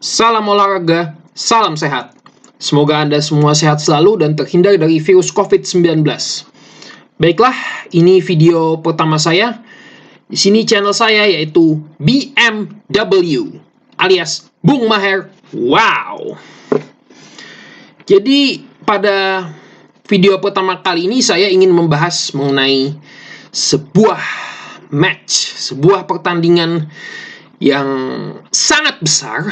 Salam olahraga, salam sehat. Semoga Anda semua sehat selalu dan terhindar dari virus COVID-19. Baiklah, ini video pertama saya. Di sini channel saya yaitu BMW alias Bung Maher. Wow. Jadi pada video pertama kali ini saya ingin membahas mengenai sebuah match, sebuah pertandingan yang sangat besar,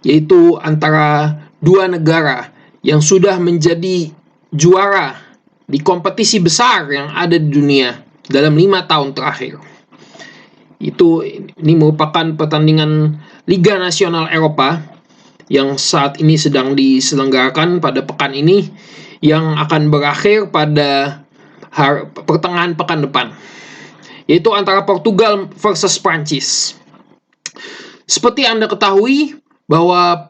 yaitu antara dua negara yang sudah menjadi juara di kompetisi besar yang ada di dunia dalam 5 tahun terakhir. Ini merupakan pertandingan Liga Nasional Eropa yang saat ini sedang diselenggarakan pada pekan ini, yang akan berakhir pada pertengahan pekan depan, yaitu antara Portugal versus Prancis. Seperti Anda ketahui bahwa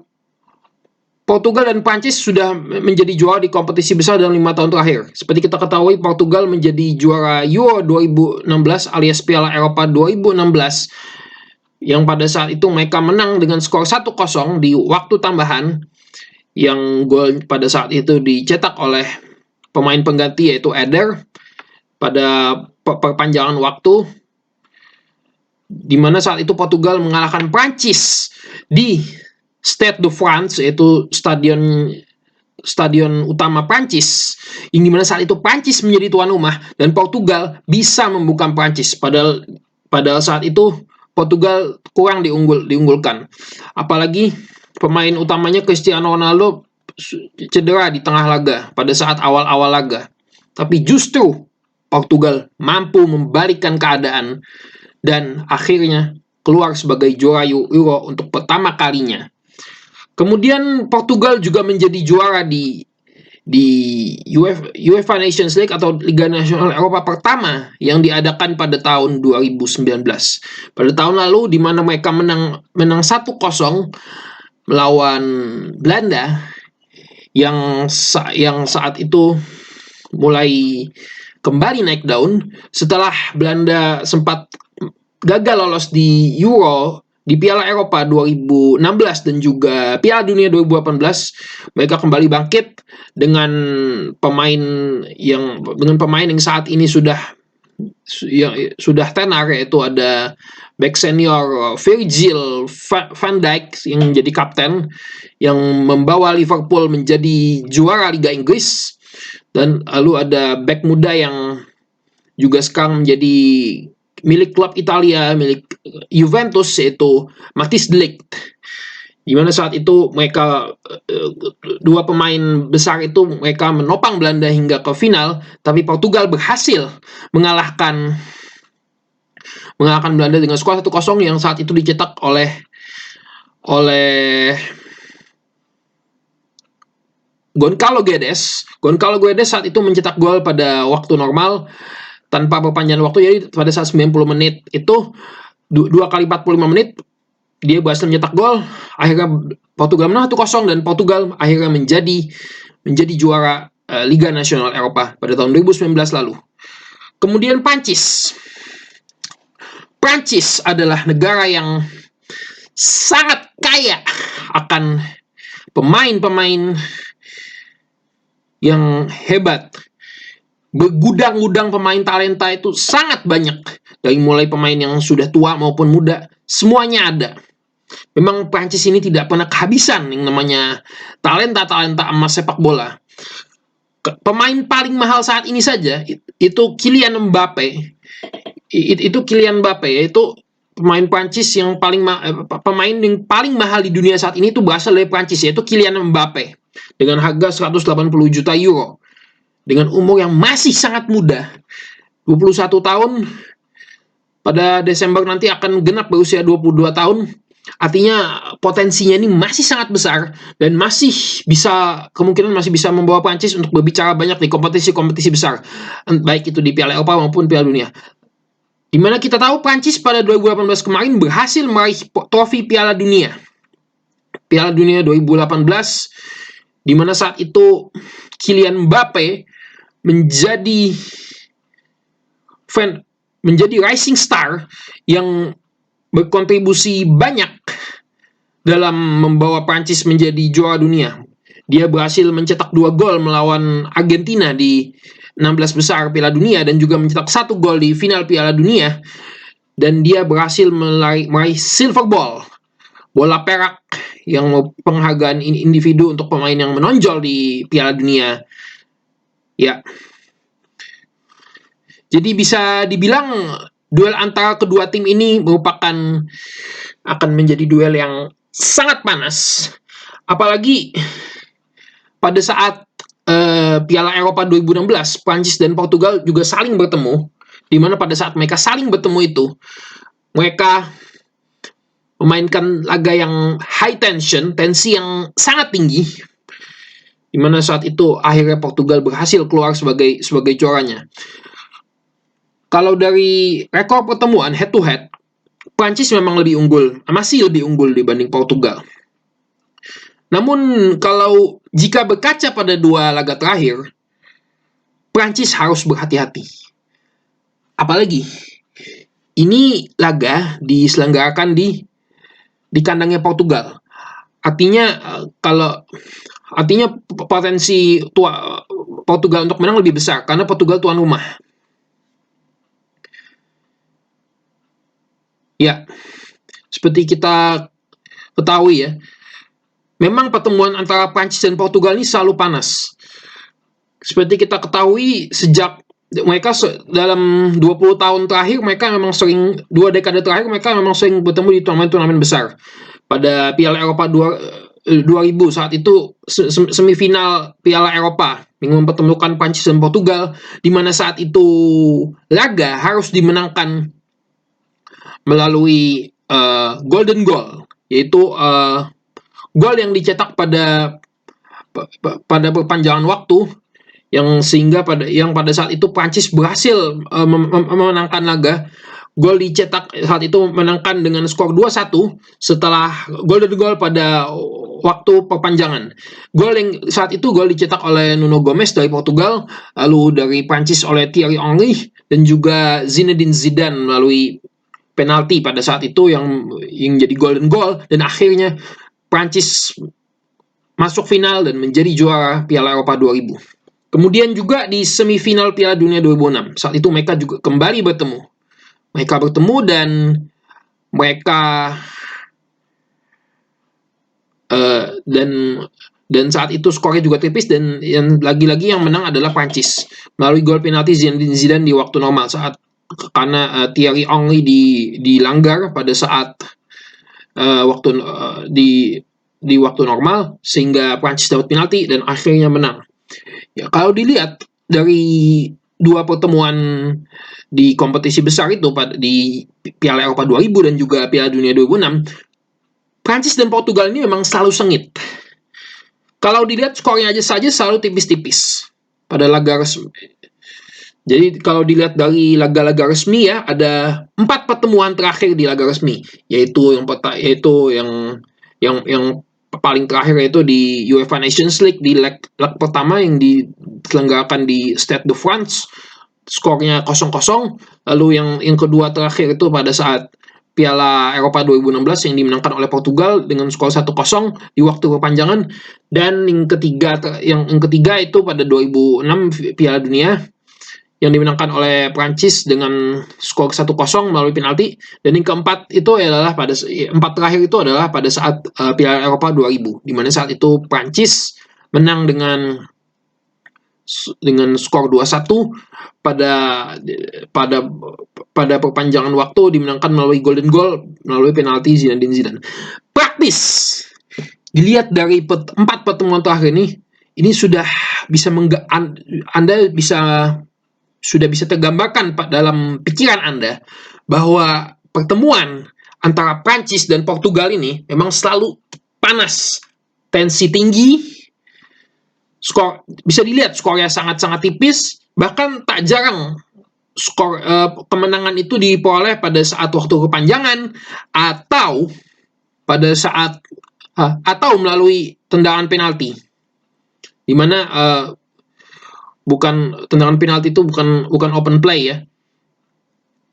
Portugal dan Prancis sudah menjadi juara di kompetisi besar dalam 5 tahun terakhir. Seperti kita ketahui, Portugal menjadi juara Euro 2016 alias Piala Eropa 2016, yang pada saat itu mereka menang dengan skor 1-0 di waktu tambahan, yang gol pada saat itu dicetak oleh pemain pengganti yaitu Eder pada perpanjangan waktu, di mana saat itu Portugal mengalahkan Prancis di Stade de France, yaitu stadion utama Prancis, yang dimana saat itu Prancis menjadi tuan rumah dan Portugal bisa membungkam Prancis. Padahal saat itu Portugal kurang diunggulkan, apalagi pemain utamanya Cristiano Ronaldo cedera di tengah laga pada saat awal-awal laga. Tapi justru Portugal mampu membalikkan keadaan dan akhirnya keluar sebagai juara Euro untuk pertama kalinya. Kemudian Portugal juga menjadi juara di UEFA Nations League atau Liga Nasional Eropa pertama yang diadakan pada tahun 2019. Pada tahun lalu, di mana mereka menang 1-0 melawan Belanda yang saat itu mulai kembali naik daun setelah Belanda sempat gagal lolos di Euro, di Piala Eropa 2016 dan juga Piala Dunia 2018. Mereka kembali bangkit dengan pemain yang saat ini sudah tenar, yaitu ada back senior Virgil van Dijk yang menjadi kapten, yang membawa Liverpool menjadi juara Liga Inggris, dan lalu ada back muda yang juga sekarang menjadi milik klub Italia, milik Juventus, yaitu Matthijs de Ligt. Di mana saat itu mereka, dua pemain besar itu, mereka menopang Belanda hingga ke final, tapi Portugal berhasil mengalahkan Belanda dengan skor 1-0 yang saat itu dicetak oleh Goncalo Guedes. Goncalo Guedes saat itu mencetak gol pada waktu normal tanpa perpanjangan waktu, jadi pada saat 90 menit itu 2 kali 45 menit dia berhasil mencetak gol. Akhirnya Portugal menang 1-0 dan Portugal akhirnya menjadi juara Liga Nasional Eropa pada tahun 2019 lalu. Kemudian Prancis adalah negara yang sangat kaya akan pemain-pemain yang hebat. Bergudang-gudang pemain talenta itu sangat banyak, dari mulai pemain yang sudah tua maupun muda, semuanya ada. Memang Prancis ini tidak pernah kehabisan yang namanya talenta emas sepak bola. Pemain paling mahal saat ini saja itu Kylian Mbappe. Kylian Mbappe, yaitu pemain Prancis yang pemain yang paling mahal di dunia saat ini itu berasal dari Prancis, yaitu Kylian Mbappe, dengan harga 180 juta euro. Dengan umur yang masih sangat muda, 21 tahun, pada Desember nanti akan genap berusia 22 tahun. Artinya potensinya ini masih sangat besar dan kemungkinan masih bisa membawa Prancis untuk berbicara banyak di kompetisi-kompetisi besar, baik itu di Piala Eropa maupun Piala Dunia. Dimana kita tahu Prancis pada 2018 kemarin berhasil meraih trofi Piala Dunia 2018, dimana saat itu Kylian Mbappe menjadi rising star yang berkontribusi banyak dalam membawa Prancis menjadi juara dunia. Dia berhasil mencetak 2 gol melawan Argentina di 16 besar Piala Dunia dan juga mencetak 1 gol di final Piala Dunia, dan dia berhasil meraih silver ball, bola perak, yang penghargaan individu untuk pemain yang menonjol di Piala Dunia. Ya. Jadi bisa dibilang duel antara kedua tim ini akan menjadi duel yang sangat panas. Apalagi pada saat Piala Eropa 2016, Prancis dan Portugal juga saling bertemu, di mana pada saat mereka saling bertemu itu, mereka memainkan laga yang high tension, tensi yang sangat tinggi, di mana saat itu akhirnya Portugal berhasil keluar sebagai juaranya. Kalau dari rekor pertemuan head to head, Prancis memang masih lebih unggul dibanding Portugal. Namun kalau jika berkaca pada 2 laga terakhir, Prancis harus berhati-hati. Apalagi ini laga diselenggarakan di kandangnya Portugal. Artinya potensi Portugal untuk menang lebih besar karena Portugal tuan rumah. Ya, seperti kita ketahui ya, memang pertemuan antara Prancis dan Portugal ini selalu panas. Seperti kita ketahui, sejak mereka dalam 20 tahun terakhir, mereka memang sering, 2 dekade terakhir, mereka memang sering bertemu di turnamen-turnamen besar. Pada Piala Eropa 2000 saat itu semifinal Piala Eropa yang mempertemukan Prancis dan Portugal, di mana saat itu laga harus dimenangkan melalui golden goal, yaitu gol yang dicetak pada perpanjangan waktu, yang sehingga pada saat itu Prancis berhasil memenangkan laga. Gol dicetak saat itu menangkan dengan skor 2-1 setelah golden goal pada waktu perpanjangan. Gol yang saat itu dicetak oleh Nuno Gomes dari Portugal, lalu dari Prancis oleh Thierry Henry, dan juga Zinedine Zidane melalui penalti pada saat itu yang jadi golden goal, dan akhirnya Prancis masuk final dan menjadi juara Piala Eropa 2000. Kemudian juga di semifinal Piala Dunia 2006, saat itu mereka juga kembali bertemu. Mereka bertemu dan mereka dan saat itu skornya juga tipis, dan yang lagi-lagi yang menang adalah Prancis melalui gol penalti Zinedine Zidane di waktu normal, saat karena Thierry Henry dilanggar pada saat di waktu normal, sehingga Prancis dapat penalti dan akhirnya menang. Ya, kalau dilihat dari 2 pertemuan di kompetisi besar itu di Piala Eropa 2000 dan juga Piala Dunia 2006, Prancis dan Portugal ini memang selalu sengit. Kalau dilihat skornya aja saja selalu tipis-tipis pada laga resmi. Jadi kalau dilihat dari laga-laga resmi ya, ada 4 pertemuan terakhir di laga resmi, yaitu yang paling terakhir yaitu di UEFA Nations League di leg pertama yang diselenggarakan di Stade de France, skornya 0-0. Lalu yang kedua terakhir itu pada saat Piala Eropa 2016 yang dimenangkan oleh Portugal dengan skor 1-0 di waktu perpanjangan, dan yang ketiga itu pada 2006 Piala Dunia yang dimenangkan oleh Prancis dengan skor 1-0 melalui penalti, dan yang keempat itu adalah terakhir itu adalah pada saat Piala Eropa 2000, di mana saat itu Prancis menang dengan skor 2-1 pada perpanjangan waktu, dimenangkan melalui golden goal melalui penalti Zinedine Zidane. Praktis dilihat dari 4 pertemuan terakhir ini sudah bisa Anda sudah bisa tergambarkan dalam pikiran Anda bahwa pertemuan antara Prancis dan Portugal ini memang selalu panas, tensi tinggi. Skor bisa dilihat skornya sangat-sangat tipis, bahkan tak jarang skor kemenangan itu diperoleh pada saat waktu kepanjangan atau melalui tendangan penalti, di mana tendangan penalti itu bukan open play ya.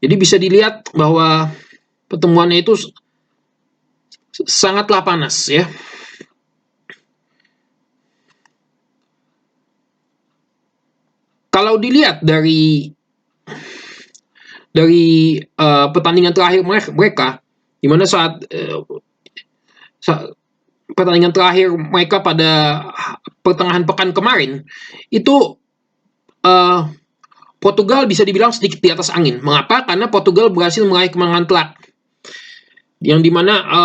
Jadi bisa dilihat bahwa pertemuannya itu sangatlah panas ya. Kalau dilihat dari pertandingan terakhir mereka, di mana saat pertandingan terakhir mereka pada pertengahan pekan kemarin, itu Portugal bisa dibilang sedikit di atas angin. Mengapa? Karena Portugal berhasil meraih kemenangan telak, yang dimana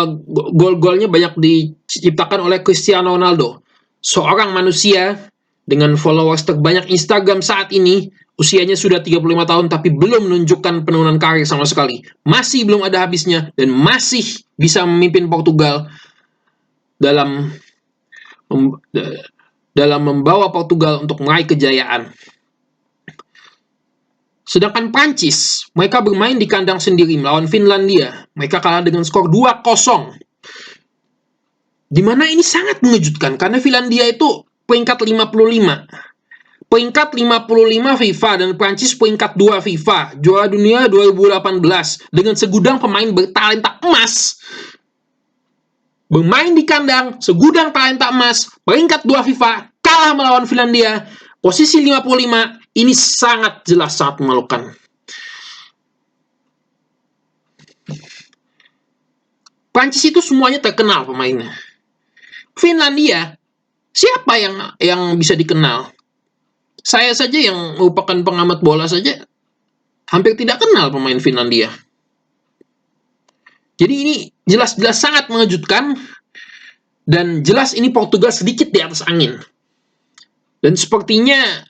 gol-golnya banyak diciptakan oleh Cristiano Ronaldo, seorang manusia dengan followers terbanyak Instagram saat ini. Usianya sudah 35 tahun tapi belum menunjukkan penurunan karir sama sekali. Masih belum ada habisnya dan masih bisa memimpin Portugal dalam membawa Portugal untuk meraih kejayaan. Sedangkan Prancis, mereka bermain di kandang sendiri melawan Finlandia. Mereka kalah dengan skor 2-0. Dimana ini sangat mengejutkan karena Finlandia itu peringkat 55. Peringkat 55 FIFA dan Prancis peringkat 2 FIFA, juara dunia 2018 dengan segudang pemain bertalenta emas. Bermain di kandang, segudang talenta emas, peringkat 2 FIFA, kalah melawan Finlandia, posisi 55, ini sangat jelas sangat memalukan. Prancis itu semuanya terkenal pemainnya. Finlandia, siapa yang bisa dikenal? Saya saja yang merupakan pengamat bola saja hampir tidak kenal pemain Finlandia. Jadi ini jelas-jelas sangat mengejutkan dan jelas ini Portugal sedikit di atas angin. Dan sepertinya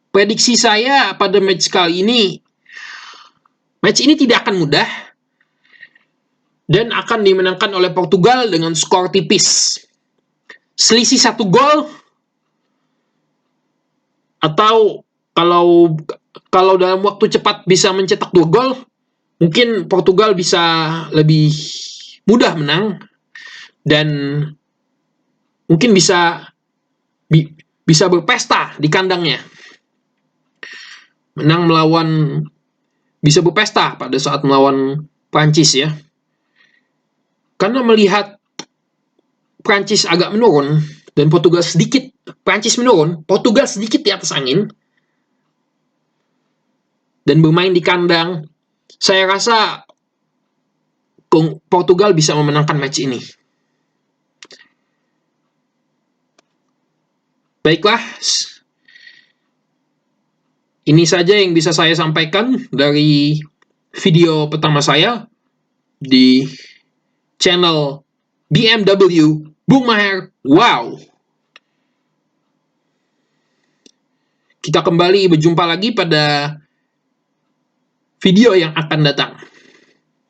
prediksi saya pada match kali ini, match ini tidak akan mudah dan akan dimenangkan oleh Portugal dengan skor tipis. Selisih 1 gol, atau kalau dalam waktu cepat bisa mencetak 2 gol, mungkin Portugal bisa lebih mudah menang dan mungkin bisa berpesta di kandangnya. Bisa berpesta pada saat melawan Prancis ya. Karena melihat Prancis agak menurun dan Portugal sedikit, Prancis menurun, Portugal sedikit di atas angin dan bermain di kandang, saya rasa Portugal bisa memenangkan match ini. Baiklah, ini saja yang bisa saya sampaikan dari video pertama saya di channel BMW Bung Maher. Wow. Kita kembali berjumpa lagi pada video yang akan datang.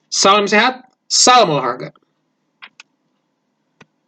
Salam sehat, salam olahraga.